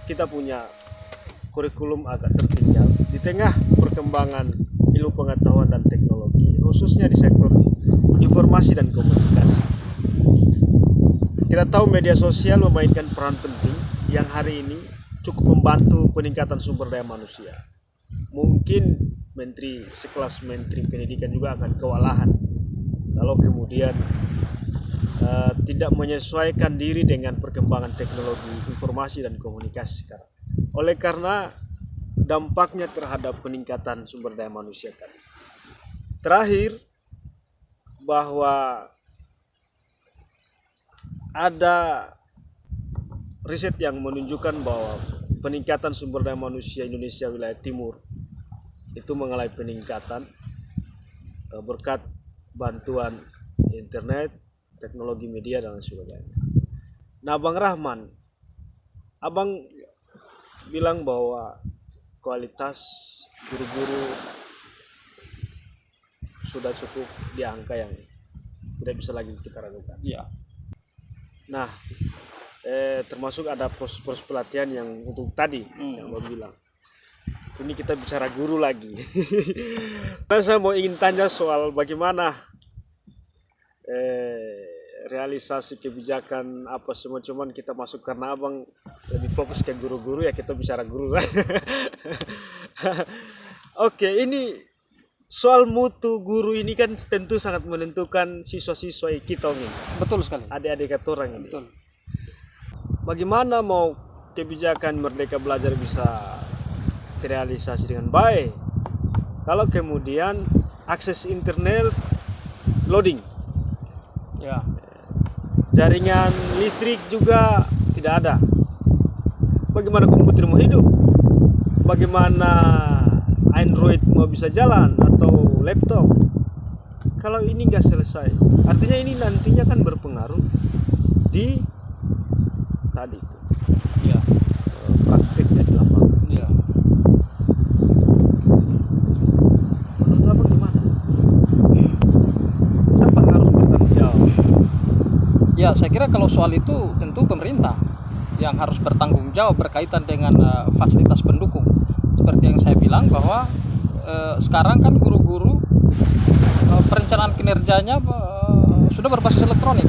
kita punya kurikulum agak tertinggal di tengah perkembangan ilmu pengetahuan dan teknologi, khususnya di sektor informasi dan komunikasi. Kita tahu media sosial memainkan peran penting yang hari ini cukup membantu peningkatan sumber daya manusia. Mungkin sekelas Menteri Pendidikan juga akan kewalahan kalau kemudian tidak menyesuaikan diri dengan perkembangan teknologi informasi dan komunikasi sekarang. Oleh karena dampaknya terhadap peningkatan sumber daya manusia tadi. Terakhir, bahwa ada riset yang menunjukkan bahwa peningkatan sumber daya manusia Indonesia wilayah timur itu mengalami peningkatan berkat bantuan internet, teknologi media dan sebagainya. Nah, Bang Rahman, Abang bilang bahwa kualitas guru-guru sudah cukup di angka yang tidak bisa lagi kita ragukan. Iya. Nah, termasuk ada pos pelatihan yang untuk tadi yang Abang bilang. Ini kita bicara guru lagi. Nah, saya mau ingin tanya soal bagaimana realisasi kebijakan apa semua, cuman kita masuk karena Abang lebih fokus ke guru-guru, ya kita bicara guru. Oke, ini soal mutu guru ini kan tentu sangat menentukan siswa-siswa kita ini. Betul sekali. Adik-adik orang ini. Betul. Bagaimana mau kebijakan Merdeka Belajar bisa terrealisasi dengan baik kalau kemudian akses internet loading, Ya. jaringan listrik juga tidak ada. Bagaimana komputer mau hidup? Bagaimana Android mau bisa jalan atau laptop? Kalau ini nggak selesai, artinya ini nantinya kan berpengaruh di tadi itu Ya. prakteknya di lapangan. Ya. Menurut Abang gimana? Siapa yang harus bertanggung jawab? Ya, saya kira kalau soal itu tentu pemerintah yang harus bertanggung jawab berkaitan dengan fasilitas pendukung. Seperti yang saya bilang bahwa sekarang kan guru-guru perencanaan kinerjanya sudah berbasis elektronik.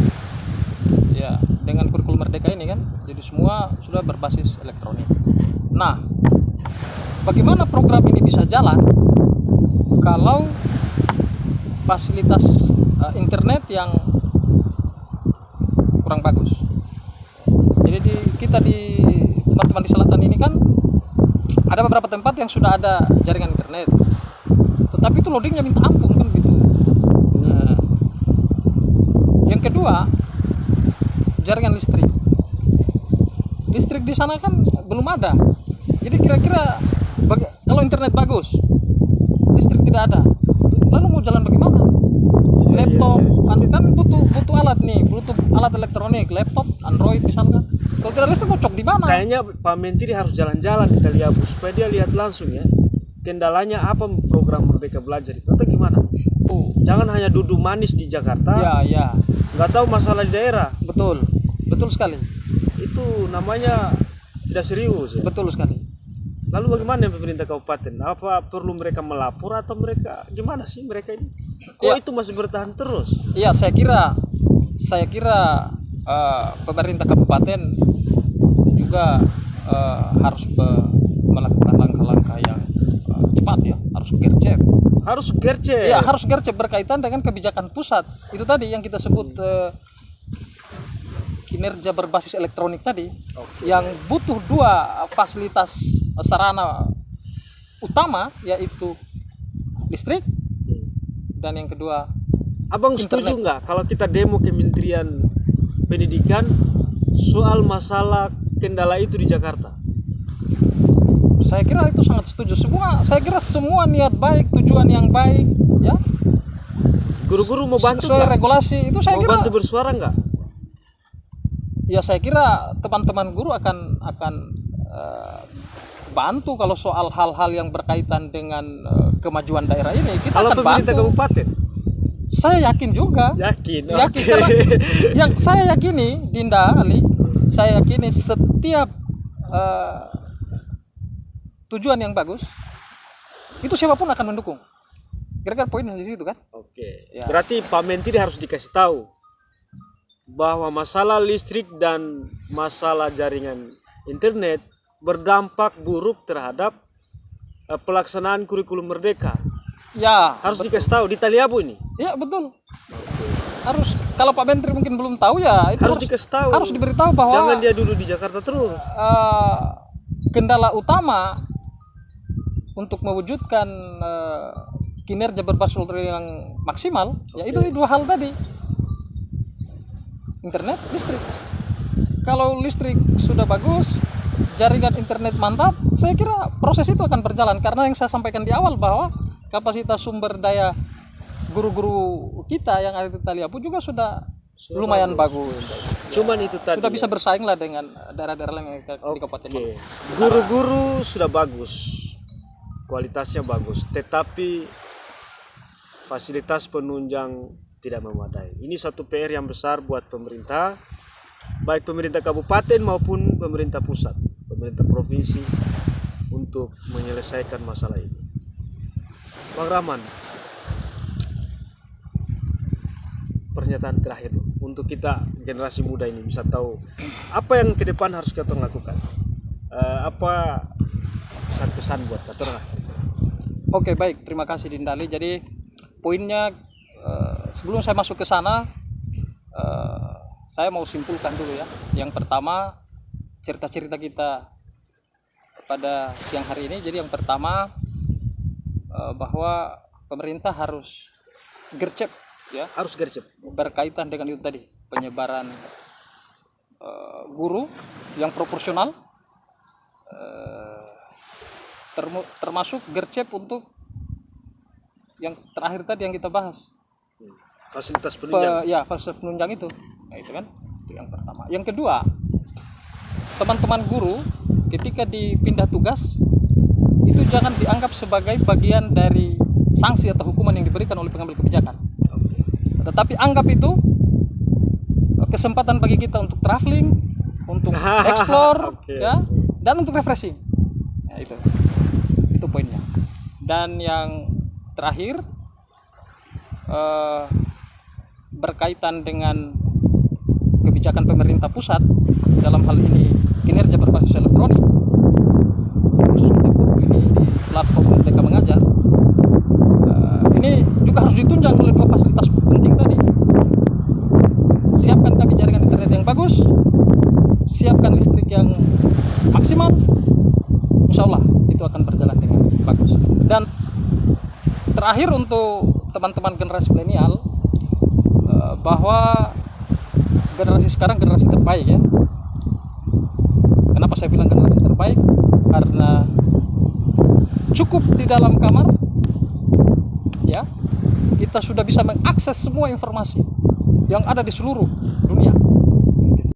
Ya, dengan kurikulum Merdeka ini kan, jadi semua sudah berbasis elektronik. Nah, bagaimana program ini bisa jalan kalau fasilitas internet yang kurang bagus? Jadi kita di teman-teman di selatan ini kan ada beberapa tempat yang sudah ada jaringan internet, tetapi itu loadingnya minta ampun kan gitu. Nah, yang kedua, jaringan listrik di sana kan belum ada. Jadi kira-kira kalau internet bagus, listrik tidak ada, lalu mau jalan bagaimana? Laptop kan butuh alat nih, butuh alat elektronik, laptop, Android misalkan. Kalau tidak listrik mau cok di mana? Kayaknya Pak Menteri harus jalan-jalan kita lihat supaya dia lihat langsung ya kendalanya apa program Merdeka Belajar itu atau gimana. Jangan hanya duduk manis di Jakarta, Ya. nggak tahu masalah di daerah. Betul sekali. Itu namanya tidak serius ya? Betul sekali. Lalu bagaimana pemerintah kabupaten? Apa perlu mereka melapor atau mereka gimana sih mereka ini? Kok Ya. itu masih bertahan terus? Iya, saya kira pemerintah kabupaten juga harus melakukan langkah-langkah yang cepat ya, harus gercep. Harus gercep. Iya, harus gercep berkaitan dengan kebijakan pusat. Itu tadi yang kita sebut kinerja berbasis elektronik tadi. Yang butuh dua fasilitas sarana utama, yaitu listrik dan yang kedua Abang setuju nggak kalau kita demo Kementerian Pendidikan soal masalah kendala itu di Jakarta? Saya kira itu sangat setuju. Saya kira semua niat baik, tujuan yang baik, ya. Guru-guru mau bantu sesuai nggak? regulasi itu saya Mau kira. bantu bersuara nggak? Ya, saya kira teman-teman guru akan bantu kalau soal hal-hal yang berkaitan dengan kemajuan daerah ini. Kita Kalau akan pemerintah bantu. kabupaten? Saya yakin juga. Yakin. Yakin Oke. karena yang saya yakini, Dinda Ali, saya yakini setiap eh, tujuan yang bagus, itu siapapun akan mendukung. Kira-kira poinnya di situ kan? Oke. Ya. Berarti Pak Menteri harus dikasih tahu bahwa masalah listrik dan masalah jaringan internet berdampak buruk terhadap pelaksanaan kurikulum Merdeka. Ya, Harus betul. dikasih tahu di Taliabu ini. Ya betul. Harus, kalau Pak Menteri mungkin belum tahu ya itu Harus dikasih tahu. harus diberitahu bahwa Jangan dia duduk di Jakarta terus. kendala utama untuk mewujudkan kinerja berbasis yang maksimal, yaitu dua hal tadi, internet, listrik. Kalau listrik sudah bagus, jaringan internet mantap, saya kira proses itu akan berjalan, karena yang saya sampaikan di awal bahwa kapasitas sumber daya guru-guru kita yang ada di Taliabu juga sudah lumayan bagus. Cuman itu tadi. Sudah bisa bersaing lah dengan daerah-daerah lain yang di Kabupaten Maluku. Guru-guru sudah bagus, kualitasnya bagus, tetapi fasilitas penunjang tidak memadai. Ini satu PR yang besar buat pemerintah, baik pemerintah kabupaten maupun pemerintah pusat, pemerintah provinsi, untuk menyelesaikan masalah ini. Bang Rahman, pernyataan terakhir untuk kita generasi muda ini bisa tahu apa yang ke depan harus kita lakukan. Apa pesan-pesan buat kita? Oke, baik, terima kasih Dindali. Jadi poinnya, sebelum saya masuk ke sana, saya mau simpulkan dulu ya. Yang pertama, cerita-cerita kita pada siang hari ini. Jadi yang pertama, bahwa pemerintah harus gercep ya, Harus gercep. berkaitan dengan itu tadi, penyebaran guru yang proporsional, termasuk gercep untuk yang terakhir tadi yang kita bahas, Fasilitas penunjang. fasilitas penunjang itu. Nah, itu kan itu yang pertama. Yang kedua, teman-teman guru ketika dipindah tugas itu jangan dianggap sebagai bagian dari sanksi atau hukuman yang diberikan oleh pengambil kebijakan, tetapi anggap itu kesempatan bagi kita untuk traveling, untuk explore, ya, dan untuk refreshing. Nah, itu poinnya. Dan yang terakhir, berkaitan dengan kebijakan pemerintah pusat dalam hal ini kinerja berbasis elektronik, khususnya guru ini di platform Merdeka Mengajar, ini juga harus ditunjang oleh dua fasilitas penting tadi. Siapkan kami jaringan internet yang bagus, siapkan listrik yang maksimal, insya Allah itu akan berjalan dengan bagus. Dan terakhir untuk teman-teman generasi milenial, bahwa generasi sekarang generasi terbaik ya. Kenapa saya bilang generasi terbaik? Karena cukup di dalam kamar ya, kita sudah bisa mengakses semua informasi yang ada di seluruh dunia